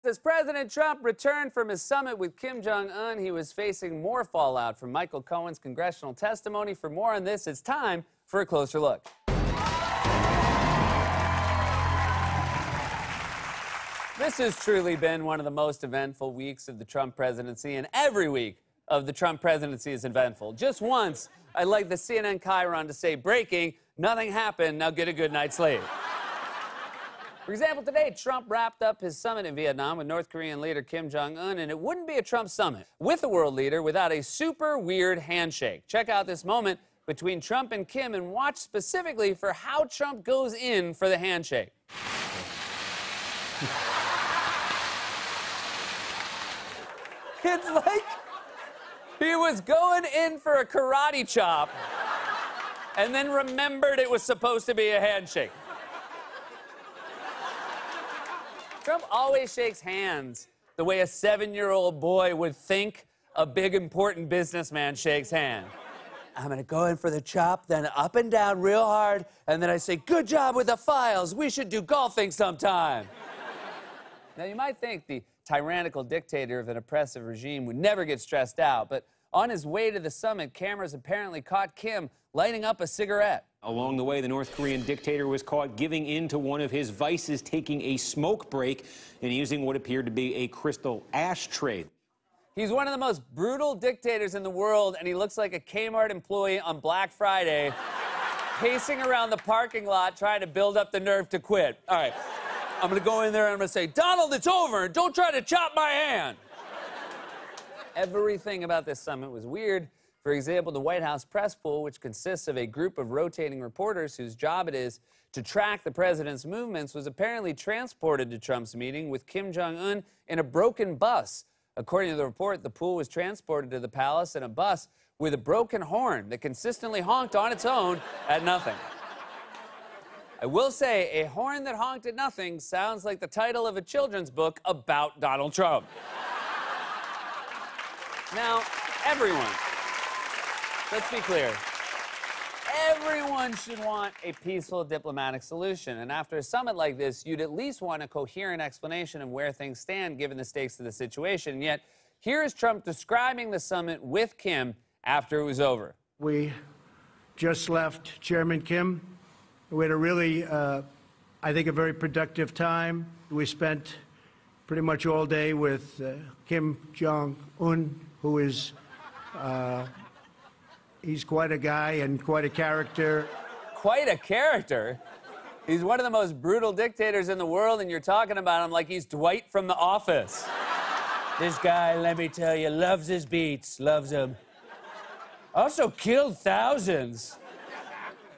As President Trump returned from his summit with Kim Jong-un, he was facing more fallout from Michael Cohen's congressional testimony. For more on this, it's time for a closer look. This has truly been one of the most eventful weeks of the Trump presidency, and every week of the Trump presidency is eventful. Just once, I'd like the CNN chyron to say, breaking, nothing happened, now get a good night's sleep. For example, today, Trump wrapped up his summit in Vietnam with North Korean leader Kim Jong-un, and it wouldn't be a Trump summit with a world leader without a super weird handshake. Check out this moment between Trump and Kim and watch specifically for how Trump goes in for the handshake. It's like he was going in for a karate chop and then remembered it was supposed to be a handshake. Trump always shakes hands the way a 7-year-old boy would think a big, important businessman shakes hands. I'm gonna go in for the chop, then up and down real hard, and then I say, good job with the files. We should do golfing sometime. Now, you might think the tyrannical dictator of an oppressive regime would never get stressed out, but on his way to the summit, cameras apparently caught Kim lighting up a cigarette. Along the way, the North Korean dictator was caught giving in to one of his vices, taking a smoke break and using what appeared to be a crystal ashtray. He's one of the most brutal dictators in the world, and he looks like a Kmart employee on Black Friday, pacing around the parking lot trying to build up the nerve to quit. All right, I'm gonna go in there and I'm gonna say, Donald, it's over, and don't try to chop my hand. Everything about this summit was weird. For example, the White House press pool, which consists of a group of rotating reporters whose job it is to track the president's movements, was apparently transported to Trump's meeting with Kim Jong-un in a broken bus. According to the report, the pool was transported to the palace in a bus with a broken horn that consistently honked on its own at nothing. I will say, a horn that honked at nothing sounds like the title of a children's book about Donald Trump. Now, everyone, let's be clear. Everyone should want a peaceful diplomatic solution. And after a summit like this, you'd at least want a coherent explanation of where things stand given the stakes of the situation. And yet, here is Trump describing the summit with Kim after it was over. We just left Chairman Kim. We had a really, I think, a very productive time. We spent pretty much all day with Kim Jong-un, who is, he's quite a guy and quite a character. Quite a character? He's one of the most brutal dictators in the world, and you're talking about him like he's Dwight from The Office. This guy, let me tell you, loves his beats, loves them. Also killed thousands.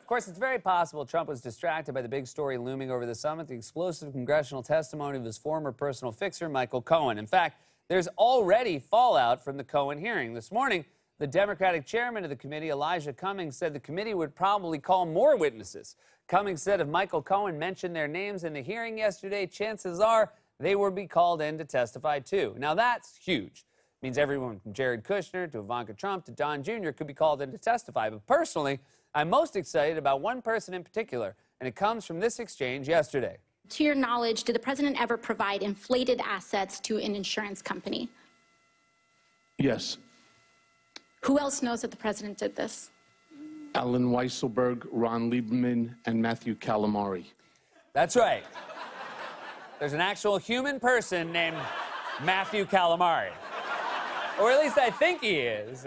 Of course, it's very possible Trump was distracted by the big story looming over the summit, the explosive congressional testimony of his former personal fixer, Michael Cohen. In fact, there's already fallout from the Cohen hearing. This morning, the Democratic chairman of the committee, Elijah Cummings, said the committee would probably call more witnesses. Cummings said if Michael Cohen mentioned their names in the hearing yesterday, chances are they would be called in to testify too. Now, that's huge. It means everyone from Jared Kushner to Ivanka Trump to Don Jr. could be called in to testify. But personally, I'm most excited about one person in particular, and it comes from this exchange yesterday. To your knowledge, did the president ever provide inflated assets to an insurance company? Yes. Who else knows that the president did this? Alan Weisselberg, Ron Lieberman, and Matthew Calamari. That's right. There's an actual human person named Matthew Calamari. Or at least I think he is.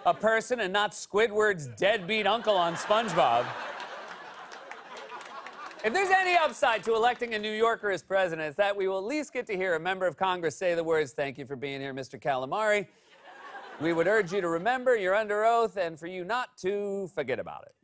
A person and not Squidward's deadbeat uncle on SpongeBob. If there's any upside to electing a New Yorker as president, it's that we will at least get to hear a member of Congress say the words, "Thank you for being here, Mr. Calamari. We would urge you to remember you're under oath and for you not to forget about it."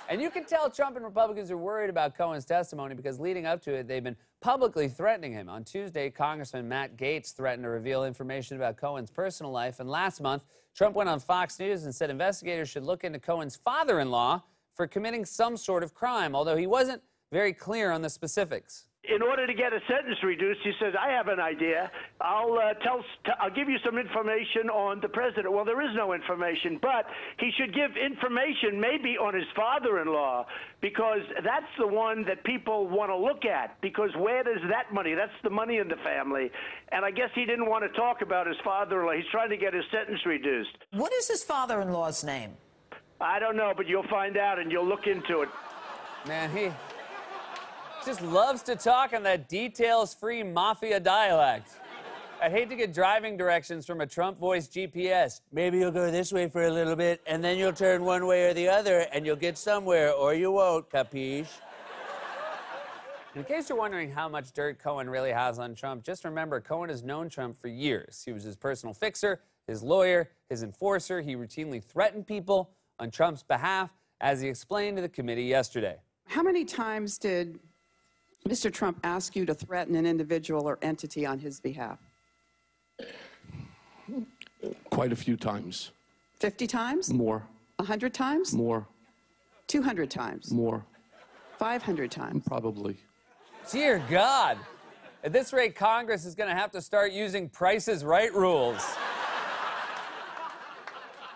And you can tell Trump and Republicans are worried about Cohen's testimony because leading up to it, they've been publicly threatening him. On Tuesday, Congressman Matt Gaetz threatened to reveal information about Cohen's personal life. And last month, Trump went on Fox News and said investigators should look into Cohen's father-in-law for committing some sort of crime, although he wasn't very clear on the specifics. In order to get a sentence reduced, he says, I have an idea. I'll give you some information on the president. Well, there is no information, but he should give information maybe on his father-in-law, because that's the one that people want to look at, because where does that money? That's the money in the family. And I guess he didn't want to talk about his father-in-law. He's trying to get his sentence reduced. What is his father-in-law's name? I don't know, but you'll find out and you'll look into it. Man, he just loves to talk in that details-free mafia dialect. I'd hate to get driving directions from a Trump-voiced GPS. Maybe you'll go this way for a little bit, and then you'll turn one way or the other, and you'll get somewhere, or you won't, capiche? In case you're wondering how much dirt Cohen really has on Trump, just remember Cohen has known Trump for years. He was his personal fixer, his lawyer, his enforcer. He routinely threatened people on Trump's behalf, as he explained to the committee yesterday. How many times did Mr. Trump ask you to threaten an individual or entity on his behalf? Quite a few times. 50 times? More. 100 times? More. 200 times? More. 500 times? Probably. Dear God. At this rate, Congress is going to have to start using Price is Right rules.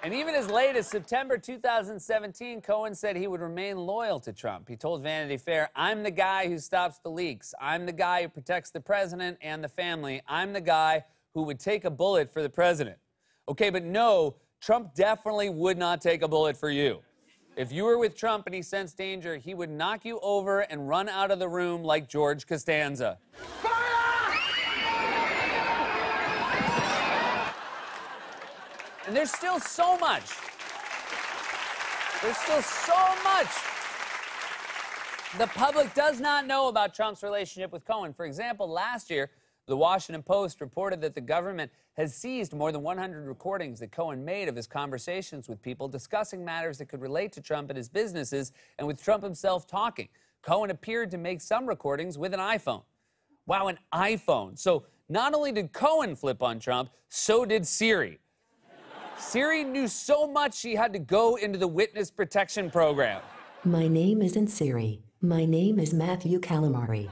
And even as late as September 2017, Cohen said he would remain loyal to Trump. He told Vanity Fair, I'm the guy who stops the leaks. I'm the guy who protects the president and the family. I'm the guy who would take a bullet for the president. Okay, but no, Trump definitely would not take a bullet for you. If you were with Trump and he sensed danger, he would knock you over and run out of the room like George Costanza. And there's still so much. There's still so much the public does not know about Trump's relationship with Cohen. For example, last year, The Washington Post reported that the government has seized more than 100 recordings that Cohen made of his conversations with people discussing matters that could relate to Trump and his businesses, and with Trump himself talking. Cohen appeared to make some recordings with an iPhone. Wow, an iPhone. So not only did Cohen flip on Trump, so did Siri. Siri knew so much she had to go into the witness protection program. My name isn't Siri. My name is Matthew Calamari.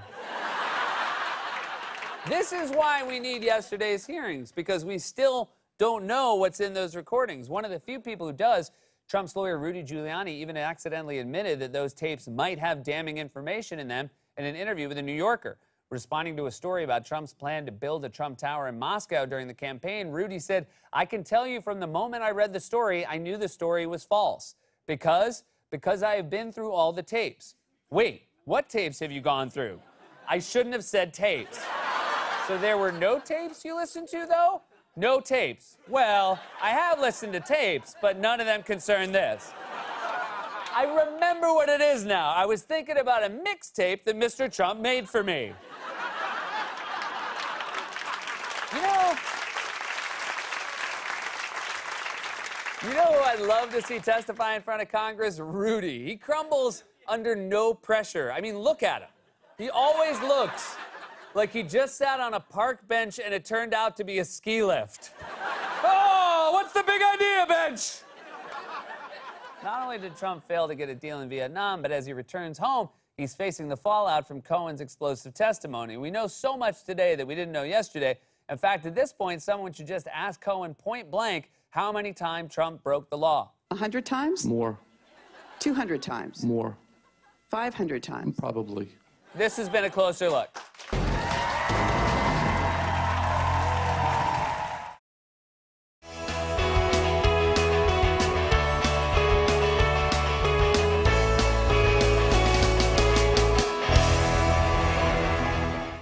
This is why we need yesterday's hearings, because we still don't know what's in those recordings. One of the few people who does, Trump's lawyer Rudy Giuliani, even accidentally admitted that those tapes might have damning information in them in an interview with The New Yorker. Responding to a story about Trump's plan to build a Trump Tower in Moscow during the campaign, Rudy said, I can tell you from the moment I read the story, I knew the story was false. Because I have been through all the tapes. Wait, what tapes have you gone through? I shouldn't have said tapes. So there were no tapes you listened to, though? No tapes. Well, I have listened to tapes, but none of them concern this. I remember what it is now. I was thinking about a mixtape that Mr. Trump made for me. You know who I'd love to see testify in front of Congress? Rudy. He crumbles under no pressure. I mean, look at him. He always looks like he just sat on a park bench and it turned out to be a ski lift. Oh, what's the big idea, bench? Not only did Trump fail to get a deal in Vietnam, but as he returns home, he's facing the fallout from Cohen's explosive testimony. We know so much today that we didn't know yesterday. In fact, at this point, someone should just ask Cohen point blank how many times Trump broke the law. 100 times? More. 200 times? More. 500 times? Probably. This has been A Closer Look.